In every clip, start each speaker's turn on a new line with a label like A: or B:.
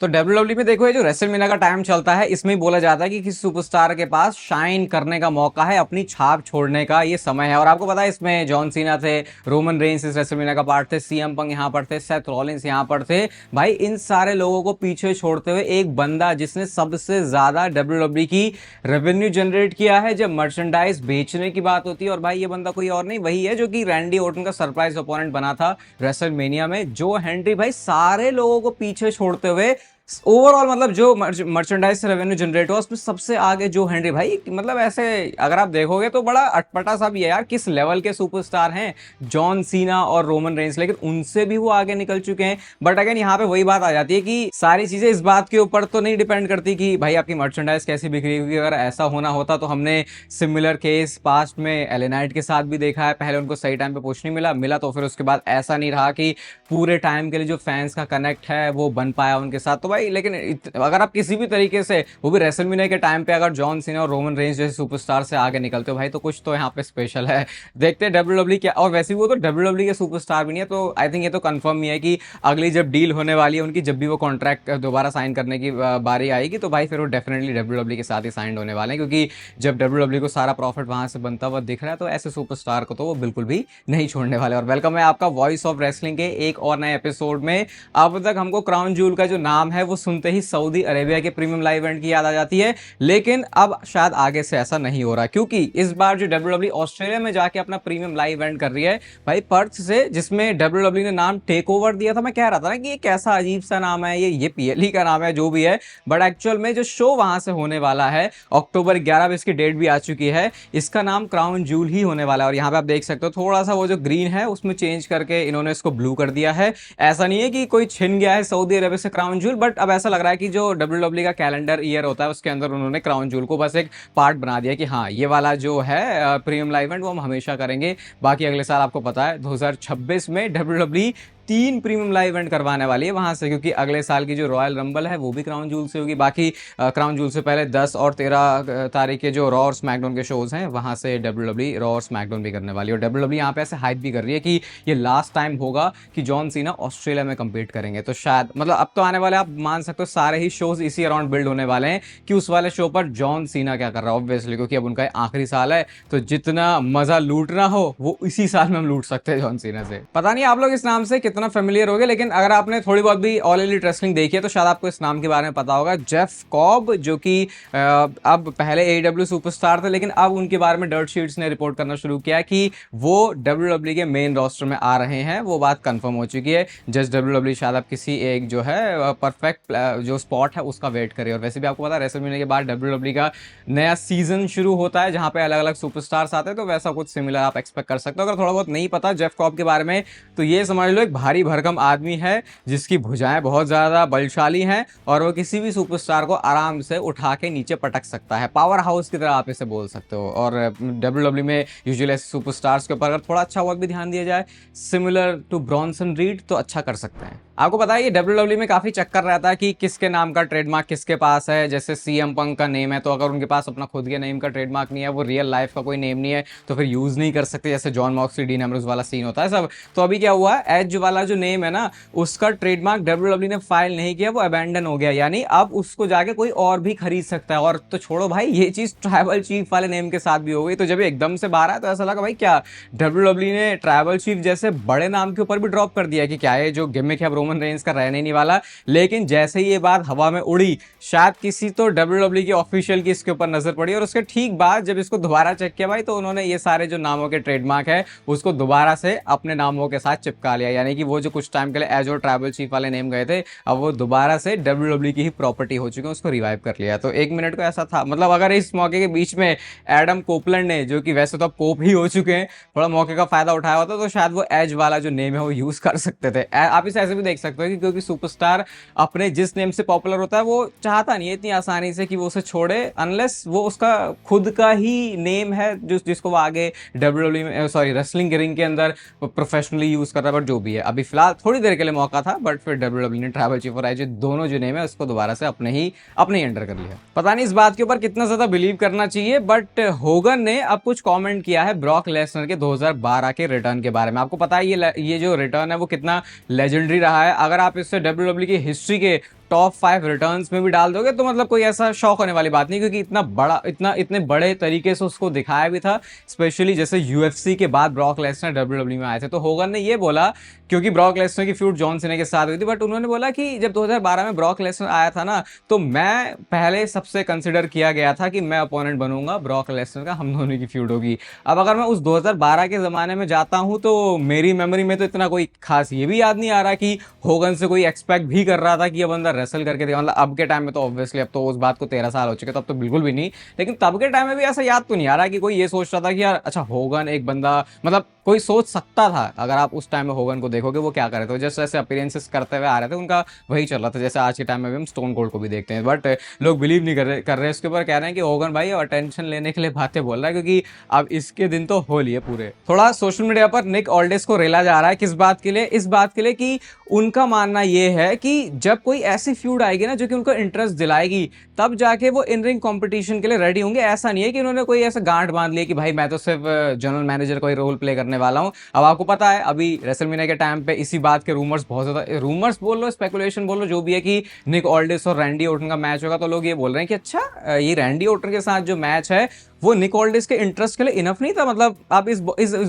A: तो डब्ल्यूडब्ल्यू में देखो, ये जो रेसलमेनिया का टाइम चलता है, इसमें ही बोला जाता है कि किसी सुपरस्टार के पास शाइन करने का मौका है, अपनी छाप छोड़ने का ये समय है। और आपको पता है इसमें जॉन सीना थे, रोमन रेंस इस रेसलमेनिया का पार्ट थे, सीएम पंग यहाँ पर थे, सेथ रॉलिंस यहाँ पर थे। भाई इन सारे लोगों को पीछे छोड़ते हुए एक बंदा जिसने सबसे ज्यादा डब्ल्यूडब्ल्यू की रेवेन्यू जनरेट किया है जब मर्चेंडाइज बेचने की बात होती है, और भाई ये बंदा कोई और नहीं, वही है जो कि रैंडी ओर्टन का सरप्राइज ओपोनेंट बना था रेसलमेनिया में, जो हेनरी। भाई सारे लोगों को पीछे छोड़ते हुए ओवरऑल मतलब जो मर्चेंडाइज से रेवेन्यू जनरेट हुआ उसमें सबसे आगे जो हेनरी। भाई मतलब ऐसे अगर आप देखोगे तो बड़ा अटपटा सा भी है यार, किस लेवल के सुपरस्टार हैं जॉन सीना और रोमन रेंस, लेकिन उनसे भी वो आगे निकल चुके हैं। बट अगेन यहाँ पे वही बात आ जाती है कि सारी चीजें इस बात के ऊपर तो नहीं डिपेंड करती कि भाई आपकी मर्चेंडाइज कैसी बिक रही है, क्योंकि अगर ऐसा होना होता तो हमने सिमिलर केस पास्ट में एले नाइट के साथ भी देखा है। पहले उनको सही टाइम पे पुश नहीं मिला तो फिर उसके बाद ऐसा नहीं रहा कि पूरे टाइम के लिए जो फैंस का कनेक्ट है वो बन पाया उनके साथ। तो भाई लेकिन अगर आप किसी भी तरीके से, वो भी रेसलमेनिया के टाइम पे, अगर जॉन सीना और रोमन रेंस जैसे सुपरस्टार से आगे निकलते हो भाई, तो कुछ तो यहाँ पे स्पेशल है। देखते हैं डब्ल्यूडब्ल्यू क्या। और वैसे भी वो तो डब्ल्यूडब्ल्यू के सुपरस्टार भी नहीं है, तो आई थिंक ये तो कंफर्म ही है कि अगली जब डील होने वाली है उनकी, जब भी वो कॉन्ट्रैक्ट दोबारा साइन करने की बारी आएगी, तो भाई फिर वो डेफिनेटली डब्ल्यूडब्ल्यू के साथ ही साइन होने वाले हैं, क्योंकि जब डब्ल्यूडब्ल्यू को सारा प्रॉफिट वहां से बनता हुआ दिख रहा है तो ऐसे सुपरस्टार को तो वो बिल्कुल भी नहीं छोड़ने वाले। और वेलकम है आपका वॉइस ऑफ रेसलिंग के एक और नए एपिसोड में। अब तक हमको क्राउन जूल का जो नाम है वो सुनते ही सऊदी अरेबिया के प्रीमियम लाइव इवेंट की याद आ जाती है, लेकिन अब शायद आगे से ऐसा नहीं हो रहा, क्योंकि इस बार जो डब्ल्यूडब्ल्यू ऑस्ट्रेलिया में जाके अपना प्रीमियम लाइव इवेंट कर रही है भाई पर्थ से, जिसमें डब्ल्यूडब्ल्यू ने नाम टेक ओवर दिया था। मैं कह रहा था ना कि ये कैसा अजीब सा नाम है, ये पीएलई का नाम है जो भी है, बट एक्चुअल में जो शो वहां से होने वाला है अक्टूबर 11 में, इसकी डेट भी आ चुकी है, इसका नाम क्राउन जूल ही होने वाला है। और यहाँ पे आप देख सकते हो थोड़ा सा वो जो ग्रीन है उसमें चेंज करके इन्होंने इसको ब्लू कर दिया है। ऐसा नहीं है कि कोई छिन गया है सऊदी अरेबिया से क्राउन जूल, बट अब ऐसा लग रहा है कि जो डब्ल्यूडब्ल्यू का कैलेंडर ईयर होता है उसके अंदर उन्होंने क्राउन जूल को बस एक पार्ट बना दिया कि हाँ ये वाला जो है प्रीमियम लाइव इवेंट वो हम हमेशा करेंगे। बाकी अगले साल आपको पता है 2026 में डब्ल्यूडब्ल्यू 3 प्रीमियम लाइव इवेंट करवाने वाली है वहां से, क्योंकि अगले साल की जो रॉयल रंबल है वो भी क्राउन जूल से होगी। बाकी क्राउन जूल से पहले 10 और 13 तारीख के जो रॉ और स्मैकडाउन के शोज हैं वहां से डब्ल्यूडब्ल्यू रॉ और स्मैकडाउन भी करने वाली है। और डब्ल्यूडब्ल्यू यहाँ पे ऐसे हाइप भी कर रही है कि ये लास्ट टाइम होगा कि जॉन सीना ऑस्ट्रेलिया में कंपीट करेंगे। तो शायद मतलब अब तो आने वाले आप मान सकते हो सारे ही शोज इसी अराउंड बिल्ड होने वाले हैं कि उस वाले शो पर जॉन सीना क्या कर रहा है, ऑब्वियसली क्योंकि अब उनका आखिरी साल है, तो जितना मजा लूटना हो वो इसी साल में हम लूट सकते हैं जॉन सीना से। पता नहीं आप लोग इस नाम से कितना फेमिलियर हो गए, लेकिन अगर आपने थोड़ी बहुत भी ऑल एलीट रेसलिंग देखी है तो शायद आपको इस नाम के बारे में पता होगा, जेफ कॉब, जो कि अब पहले एडब्ल्यू सुपरस्टार थे, लेकिन अब उनके बारे में डर्ट शीट्स ने रिपोर्ट करना शुरू किया कि वो डब्ल्यूडब्ल्यू के मेन रोस्टर में आ रहे हैं। वो बात कंफर्म हो चुकी है। जस्ट डब्ल्यूडब्ल्यू शायद अब किसी एक जो है परफेक्ट जो स्पॉट है उसका वेट करे। और वैसे भी आपको पता है रेसलमेनिया के बाद डब्ल्यूडब्ल्यू का नया सीजन शुरू होता है जहां पे अलग अलग सुपरस्टार्स आते हैं, तो वैसा कुछ सिमिलर आप एक्सपेक्ट कर सकते हो। अगर थोड़ा बहुत नहीं पता जेफ कॉब के बारे में तो ये समझ लो एक भारी भरकम आदमी है जिसकी भुजाएं बहुत ज्यादा बलशाली हैं और वो किसी भी सुपरस्टार को आराम से उठा के नीचे पटक सकता है। पावर हाउस की तरह आप इसे बोल सकते हो। और डब्ल्यूडब्ल्यू में यूजुअली ऐसे सुपरस्टार्स के ऊपर अगर थोड़ा अच्छा वर्क भी ध्यान दिया जाए, सिमिलर टू ब्रॉन्सन रीड, तो अच्छा कर सकते हैं। आपको पता है ये डब्ल्यूडब्ल्यू में काफी चक्कर रहता है कि किसके नाम का ट्रेडमार्क किसके पास है। जैसे सीएम पंक का नेम है, तो अगर उनके पास अपना खुद के नेम का ट्रेडमार्क नहीं है, वो रियल लाइफ का कोई नेम नहीं है, तो फिर यूज नहीं कर सकते। जैसे जॉन मॉक्सली, डीन एम्ब्रोस वाला सीन होता है सब। तो अभी क्या हुआ, एज वाला जो नेम है ना उसका ट्रेडमार्क डब्ल्यूडब्ल्यू ने फाइल नहीं किया, वो अबैंडन हो गया, यानी अब उसको जाके कोई और भी खरीद सकता है। और तो छोड़ो भाई, ये चीज ट्राइबल चीफ वाले नेम के साथ भी हो गई। तो जब एकदम से बाहर आया तो ऐसा लगा भाई क्या डब्ल्यूडब्ल्यू ने ट्राइबल चीफ जैसे बड़े नाम के ऊपर भी ड्रॉप कर दिया कि क्या ये जो गिमिक है रोमन रेंस का रहने नहीं वाला। लेकिन जैसे ही ये बात हवा में उड़ी, शायद किसी तो डब्ल्यूडब्ल्यू की ऑफिशियल की इसके ऊपर नजर पड़ी, और उसके ठीक बाद जब इसको दोबारा चेक किया भाई, तो उन्होंने ये सारे जो नामों के ट्रेडमार्क है उसको दोबारा से अपने नामों के साथ चिपका लिया। यानी कि वो जो कुछ टाइम के लिए एज और ट्राइबल चीफ वाले नेम गए थे, अब वो दोबारा से डब्ल्यूडब्ल्यू की ही प्रॉपर्टी हो चुके हैं, उसको रिवाइव कर लिया। तो एक मिनट को ऐसा था, मतलब अगर इस मौके के बीच में एडम कोपलैंड ने, जो कि वैसे तो अब कोप ही हो चुके हैं, थोड़ा मौके का फायदा उठाया होता तो शायद वो एज वाला जो नेम है वो यूज कर सकते थे। आप इसे ऐसे भी देख सकते हो कि क्योंकि सुपरस्टार अपने जिस नेम से पॉपुलर होता है वो चाहता नहीं है इतनी आसानी से कि वो उसे छोड़े, अनलेस वो उसका खुद का ही नेम है जिसको वो आगे डब्ल्यूडब्ल्यू में, सॉरी, रेसलिंग रिंग के अंदर प्रोफेशनली यूज कर रहा है। बट जो भी है, अभी फिलहाल थोड़ी देर के लिए मौका था, बट फिर डब्ल्यूडब्ल्यू ने ट्राइबल चीफ और एज दोनों जो नेम है उसको दोबारा से अपने ही अंडर कर लिया। पता नहीं इस बात के ऊपर कितना ज्यादा बिलीव करना चाहिए, बट होगन ने अब कुछ कमेंट किया है ब्रॉक लेसनर के 2012 के रिटर्न के बारे में। आपको पता है ये जो रिटर्न है वो कितना लेजेंडरी रहा है, अगर आप इससे WWE की हिस्ट्री के टॉप 5 रिटर्न्स में भी डाल दोगे तो मतलब कोई ऐसा शौक होने वाली बात नहीं, क्योंकि इतना बड़ा, इतने बड़े तरीके से उसको दिखाया भी था। स्पेशली जैसे यूएफसी के बाद ब्रॉक लेसनर WWE में आए थे, तो होगन ने ये बोला, क्योंकि ब्रॉक लेसनर की फ्यूड जॉन सीना के साथ हुई थी, बट उन्होंने बोला कि जब 2012 में ब्रॉक लेसनर आया था ना, तो मैं पहले सबसे कंसिडर किया गया था कि मैं अपोनेंट बनूंगा ब्रॉक लेसनर का, हम दोनों की फ्यूड होगी। अब अगर मैं उस 2012 के ज़माने में जाता हूं तो मेरी मेमोरी में तो इतना कोई खास ये भी याद नहीं आ रहा कि होगन से कोई एक्सपेक्ट भी कर रहा था कि ये बंदा रेसल करके देगा। मतलब अब के टाइम में तो ऑब्वियसली, अब तो उस बात को 13 साल हो चुके, तो अब तो बिल्कुल भी नहीं, लेकिन तब के टाइम में भी ऐसा याद तो नहीं आ रहा कि कोई ये सोच रहा था कि यार अच्छा होगन एक बंदा, मतलब कोई सोच सकता था। अगर आप उस टाइम में होगन को देखोगे वो क्या कर रहे थे, जैसे जैसे अपीयरेंसेस करते हुए आ रहे थे उनका वही चल रहा था, जैसे आज के टाइम में भी हम स्टोन कोल्ड को भी देखते हैं। बट लोग बिलीव नहीं कर रहे इसके ऊपर, कह रहे हैं कि होगन भाई अटेंशन लेने के लिए बातें बोल रहा है, क्योंकि अब इसके दिन तो हो लिए पूरे। थोड़ा सोशल मीडिया पर निक ऑल्डिस को रेला जा रहा है, किस बात के लिए, इस बात के लिए कि उनका मानना यह है कि जब कोई ऐसी फ्यूड आएगी ना जो कि उनको इंटरेस्ट दिलाएगी, तब जाके वो इन रिंग कंपटीशन के लिए रेडी होंगे। ऐसा नहीं है कि उन्होंने कोई ऐसा गांठ बांध लिया कि भाई मैं तो सिर्फ जनरल मैनेजर का ही रोल प्ले करने वाला हूं। अब आपको पता है अभी रेसलमेनिया के टाइम पे इसी बात के रूमर्स, बहुत ज्यादा रूमर्स बोल लो, स्पेकुलेशन बोल लो, जो भी है, कि निक ऑल्डिस और रैंडी ऑर्टन का मैच होगा। तो लोग ये बोल रहे हैं कि अच्छा ये रैंडी ऑर्टन के साथ जो मैच है वो निक ऑल्डिस के इंटरेस्ट के लिए इनफ नहीं था, मतलब अब इस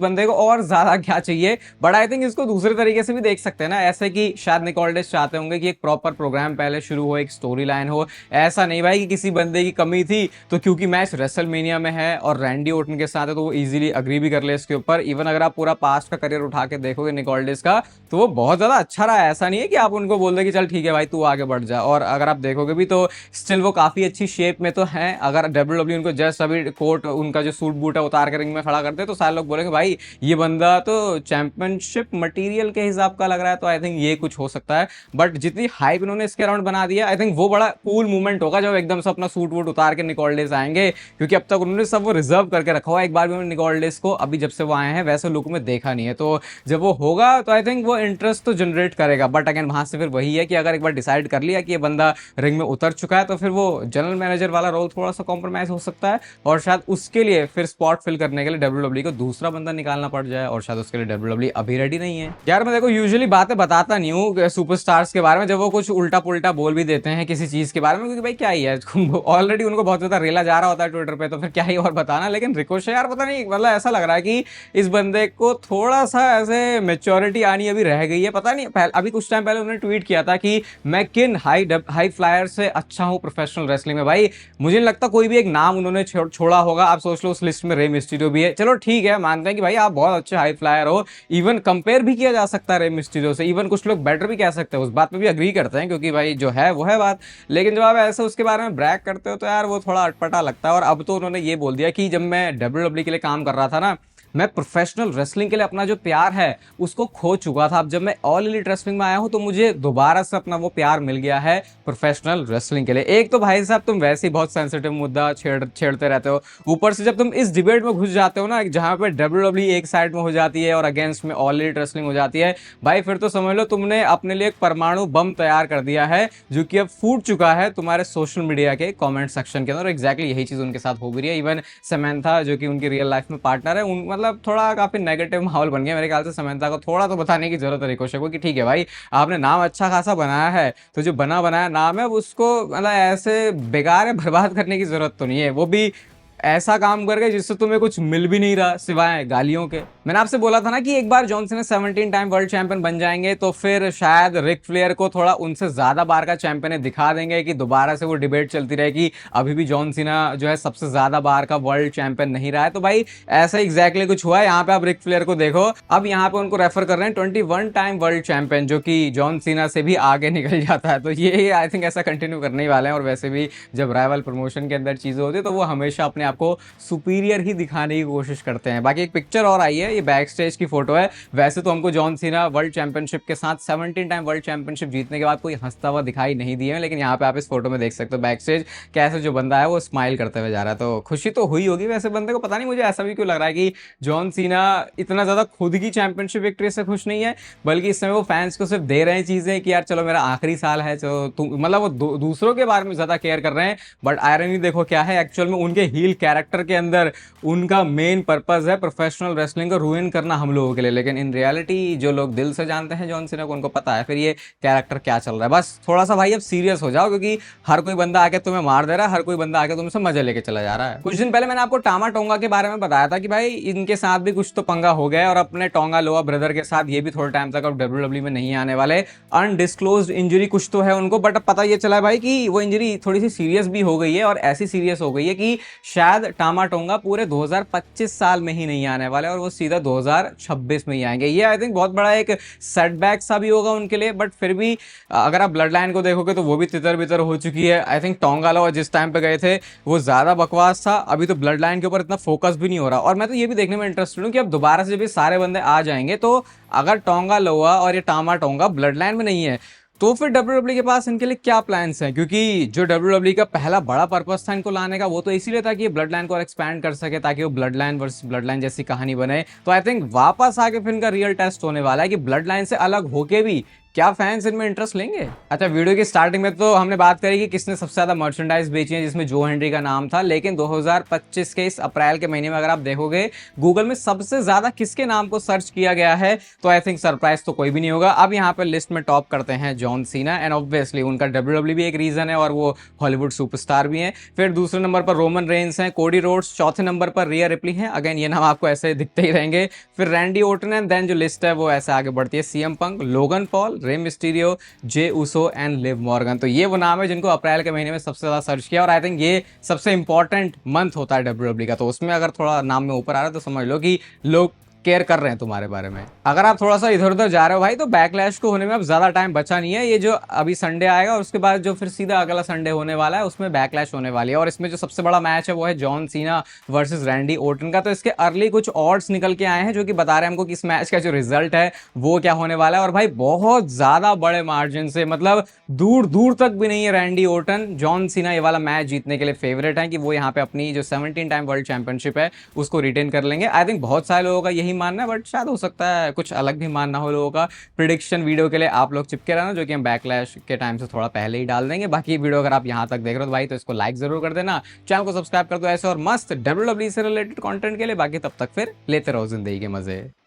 A: बंदे को और ज्यादा क्या चाहिए। बट आई थिंक इसको दूसरे तरीके से भी देख सकते हैं ना, ऐसे कि शायद निक ऑल्डिस चाहते होंगे कि एक प्रॉपर प्रोग्राम पहले शुरू हो, एक स्टोरी लाइन हो। ऐसा नहीं भाई कि किसी बंदे की कमी थी तो क्योंकि मैच रेसलमेनिया में है और रैंडी ऑर्टन के साथ है तो वो इजीली अग्री भी कर ले इसके ऊपर। इवन अगर आप पूरा पास्ट का करियर उठा के देखोगे निक ऑल्डिस का, तो वो बहुत ज्यादा अच्छा रहा है। ऐसा नहीं है कि आप उनको बोल दे कि चल ठीक है भाई तू आगे बढ़ जा। और अगर आप देखोगे भी तो स्टिल वो काफी अच्छी शेप में तो है। अगर WWE उनको जस्ट अभी कोट, उनका जो सूट बूट है उतार के रिंग में खड़ा करते तो सारे लोग बोलेंगे भाई ये बंदा तो चैंपियनशिप मटेरियल के हिसाब का लग रहा है। तो आई थिंक ये कुछ हो सकता है। बट जितनी हाइप इन्होंने इसके अराउंड बना दिया, आई थिंक वो बड़ा कूल मूवमेंट होगा जब एकदम से अपना सूट वूट उतार के निक ऑल्डिस आएंगे, क्योंकि अब तक उन्होंने सब वो रिजर्व करके रखा हुआ। एक बार भी उन्होंने निक ऑल्डिस को अभी जब से वो आए हैं वैसे लुक में देखा नहीं है, तो जब वो होगा तो आई थिंक वो इंटरेस्ट तो जनरेट करेगा। बट अगेन वहां से फिर वही है कि अगर एक बार डिसाइड कर लिया कि ये बंदा रिंग में उतर चुका है तो फिर वो जनरल मैनेजर वाला रोल थोड़ा सा कॉम्प्रोमाइज हो सकता है, और शायद उसके लिए फिर स्पॉट फिल करने के लिए WWE को दूसरा बंदा निकालना पड़ जाए, और शायद उसके लिए WWE अभी रेडी नहीं है। यार मैं देखो यूजुअली बातें बताता नहीं हूँ सुपरस्टार्स के बारे में जब वो कुछ उल्टा पुल्टा बोल भी देते हैं किसी चीज के बारे में, क्योंकि भाई क्या ही है, ऑलरेडी उनको बहुत ज्यादा रेला जा रहा होता है ट्विटर पे, तो फिर क्या ही और बताना। लेकिन रिकोशे यार पता नहीं, मतलब ऐसा लग रहा है कि इस बंदे को थोड़ा सा ऐसे मेच्योरिटी आनी अभी रह गई है। पता नहीं अभी कुछ टाइम पहले उन्होंने ट्वीट किया था कि मैं किन हाई फ्लायर से अच्छा हूं प्रोफेशनल रेसलिंग में। भाई मुझे नहीं लगता कोई भी एक नाम उन्होंने छोड़ा होगा। आप सोच लो उस लिस्ट में रे मिस्टीरियो भी है। चलो ठीक है, मानते हैं कि भाई आप बहुत अच्छे हाई फ्लायर हो, इवन कंपेयर भी किया जा सकता है रे मिस्टीरियो से, इवन कुछ लोग बेटर भी कह सकते हैं, उस बात पे भी अग्री करते हैं, क्योंकि भाई जो है वो है बात। लेकिन जब आप ऐसे उसके बारे में ब्रैग करते हो तो यार वो थोड़ा अटपटा लगता है। और अब तो उन्होंने ये बोल दिया कि जब मैं WWE के लिए काम कर रहा था ना, मैं प्रोफेशनल रेसलिंग के लिए अपना जो प्यार है उसको खो चुका था। अब जब मैं ऑल एलीट रेसलिंग में आया हूं तो मुझे दोबारा से अपना वो प्यार मिल गया है प्रोफेशनल रेसलिंग के लिए। एक तो भाई साहब तुम वैसे ही बहुत सेंसिटिव मुद्दा छेड़ते रहते हो, ऊपर से जब तुम इस डिबेट में घुस जाते हो ना जहां पे WWE एक साइड में हो जाती है और अगेंस्ट में ऑल एलीट रेसलिंग हो जाती है, भाई फिर तो समझ लो तुमने अपने लिए एक परमाणु बम तैयार कर दिया है जो कि अब फूट चुका है तुम्हारे सोशल मीडिया के कमेंट सेक्शन के अंदर। एग्जैक्टली यही चीज उनके साथ हो भी रही है। इवन समंथा जो कि उनकी रियल लाइफ में पार्टनर है, मतलब थोड़ा काफी नेगेटिव माहौल बन गया मेरे ख्याल से। समंथा को थोड़ा तो बताने की जरूरत है रिकोशे को कि ठीक है भाई आपने नाम अच्छा खासा बनाया है, तो जो बना बनाया नाम है उसको मतलब ऐसे बेकार है बर्बाद करने की जरूरत तो नहीं है। वो भी ऐसा काम कर गए जिससे तुम्हें कुछ मिल भी नहीं रहा सिवाय गालियों के। मैंने आपसे बोला था ना कि एक बार John Cena 17 time world champion बन जाएंगे तो फिर शायद रिक फ्लेयर को थोड़ा उनसे ज्यादा बार का चैंपियन दिखा देंगे, कि दोबारा से वो डिबेट चलती रहेगी अभी भी जॉन सीना जो है सबसे ज्यादा बार का वर्ल्ड चैंपियन नहीं रहा है। तो भाई ऐसा एग्जैक्टली कुछ हुआ है। यहाँ पे आप रिक फ्लेयर को देखो, अब यहाँ पे उनको रेफर कर रहे हैं 21 टाइम वर्ल्ड चैंपियन, जो कि जॉन सीना से भी आगे निकल जाता है। तो ये आई थिंक ऐसा कंटिन्यू करने ही वाले हैं। और वैसे भी जब राइवल प्रमोशन के अंदर चीजें होती है तो वो हमेशा अपने आपको सुपीरियर ही दिखाने की कोशिश करते हैं। बाकी एक पिक्चर और आई है, ये बैक स्टेज की फोटो है। वैसे तो हमको जॉन सीना वर्ल्ड चैंपियनशिप के साथ 17 टाइम वर्ल्ड चैंपियनशिप जीतने के बाद कोई हंसता हुआ दिखाई नहीं दिया है, लेकिन यहाँ पे आप इस फोटो में देख सकते हो बैक स्टेज कैसे जो बंदा है वो स्माइल करते हुए जा रहा है। तो खुशी तो हुई होगी वैसे बंदे को। पता नहीं मुझे ऐसा भी क्यों लग रहा है कि जॉन सीना इतना ज्यादा खुद की चैंपियनशिप विक्ट्री से खुश नहीं है, बल्कि इस समय वो फैंस को सिर्फ दे रहे हैं चीजें कि यार चलो मेरा आखिरी साल है, चलो मतलब वो दूसरों के बारे में ज्यादा केयर कर रहे हैं। बट आयरनी देखो क्या है, एक्चुअल में उनके हील कैरेक्टर के अंदर उनका मेन पर्पस है प्रोफेशनल रेसलिंग को रूइन करना हम लोगों के लिए, लेकिन इन रियलिटी जो लोग दिल से जानते हैं जॉन सीना को, उनको पता है फिर ये कैरेक्टर क्या चल रहा है। बस थोड़ा सा भाई अब सीरियस हो जाओ, क्योंकि हर कोई बंदा आके तुम्हें मार दे रहा है, हर कोई बंदा आके तुमसे मजे लेके चला जा रहा है। कुछ दिन पहले मैंने आपको टामा टोंगा के बारे में बताया था कि भाई इनके साथ भी कुछ तो पंगा हो गया है, और अपने टोंगा लोआ ब्रदर के साथ ये भी थोड़े टाइम तक अब डब्ल्यूडब्ल्यू में नहीं आने वाले। अनडिस्क्लोज्ड इंजरी कुछ तो है उनको, बट अब पता ये चला है भाई कि वो इंजरी थोड़ी सी सीरियस भी हो गई है, और ऐसी सीरियस हो गई है कि शायद टामा टोंगा पूरे 2025 साल में ही नहीं आने वाले, और वो सीधा 2026 में ही आएंगे। ये आई थिंक बहुत बड़ा एक सेटबैक सा भी होगा उनके लिए, बट फिर भी अगर आप ब्लड लाइन को देखोगे तो वो भी तितर बितर हो चुकी है। आई थिंक टोंगा लोआ जिस टाइम पे गए थे वो ज्यादा बकवास था, अभी तो ब्लड लाइन के ऊपर इतना फोकस भी नहीं हो रहा। और मैं तो ये भी देखने में इंटरेस्टेड हूँ कि अब दोबारा से जब ये सारे बंदे आ जाएंगे, तो अगर टोंगा लोआ और ये टामा टोंगा ब्लड लाइन में नहीं है, तो फिर डब्ल्यूडब्ल्यू के पास इनके लिए क्या प्लान्स हैं? क्योंकि जो डब्ल्यूडब्ल्यू का पहला बड़ा पर्पस था इनको लाने का, वो तो इसीलिए था कि ये ब्लड लाइन को और एक्सपैंड कर सके, ताकि वो blood line versus blood line जैसी कहानी बने। तो आई थिंक वापस आके फिर इनका रियल टेस्ट होने वाला है कि ब्लड लाइन से अलग होके भी क्या फैंस इनमें इंटरेस्ट लेंगे। अच्छा, वीडियो की स्टार्टिंग में तो हमने बात करी कि किसने सबसे ज्यादा मर्चेंडाइज बेची है, जिसमें जो हेनरी का नाम था। लेकिन 2025 के इस अप्रैल के महीने में अगर आप देखोगे गूगल में सबसे ज्यादा किसके नाम को सर्च किया गया है, तो आई थिंक सरप्राइज तो कोई भी नहीं होगा। अब यहाँ पे लिस्ट में टॉप करते हैं जॉन सीना, एंड ऑब्वियसली उनका डब्ल्यूडब्ल्यू भी एक रीजन है, और वो हॉलीवुड सुपरस्टार भी हैं। फिर दूसरे नंबर पर रोमन रेंस हैं, कोडी रोड्स, चौथे नंबर पर रिया रिप्ली हैं, अगेन ये नाम आपको ऐसे दिखते ही रहेंगे। फिर रैंडी ओटन, एंड देन जो लिस्ट है वो ऐसे आगे बढ़ती है, CM Punk, Logan Paul, Rey Mysterio, J Uso and Liv Morgan. तो ये वो नाम है जिनको अप्रैल के महीने में सबसे ज्यादा सर्च किया, और आई थिंक ये सबसे इंपॉर्टेंट मंथ होता है डब्ल्यूडब्ल्यू का। तो उसमें अगर थोड़ा नाम में ऊपर आ रहा है तो समझ लो कि लोग केयर कर रहे हैं तुम्हारे बारे में। अगर आप थोड़ा सा इधर उधर जा रहे हो भाई, तो बैकलैश को होने में अब ज्यादा टाइम बचा नहीं है। ये जो अभी संडे आएगा और उसके बाद जो फिर सीधा अगला संडे होने वाला है, उसमें बैकलैश होने वाली है, और इसमें जो सबसे बड़ा मैच है वो है John Cena versus Randy Orton का। तो इसके अर्ली कुछ ऑड्स निकल के आए हैं जो कि बता रहे हैं हमको कि इस मैच का जो रिजल्ट है वो क्या होने वाला है। और भाई बहुत ज्यादा बड़े मार्जिन से, मतलब दूर दूर तक भी नहीं है रैंडी ओटन जॉन सीना ये वाला मैच जीतने के लिए फेवरेट है कि वो यहाँ पे अपनी जो 17 टाइम वर्ल्ड चैंपियनशिप है उसको रिटेन कर लेंगे। आई थिंक बहुत सारे लोगों का यही मानना है, बट शायद हो सकता है कुछ अलग भी मानना हो लोगों का। प्रिडिक्शन वीडियो के लिए आप लोग चिपके रहना, जो कि हम बैकलैश के टाइम से थोड़ा पहले ही डाल देंगे। बाकी वीडियो अगर आप यहाँ तक देख रहे हो तो भाई तो इसको लाइक जरूर कर देना, चैनल को सब्सक्राइब कर दो ऐसे और मस्त डब्ल्यूडब्ल्यू से रिलेटेड कंटेंट के लिए। बाकी तब तक फिर लेते रहो जिंदगी के मजे।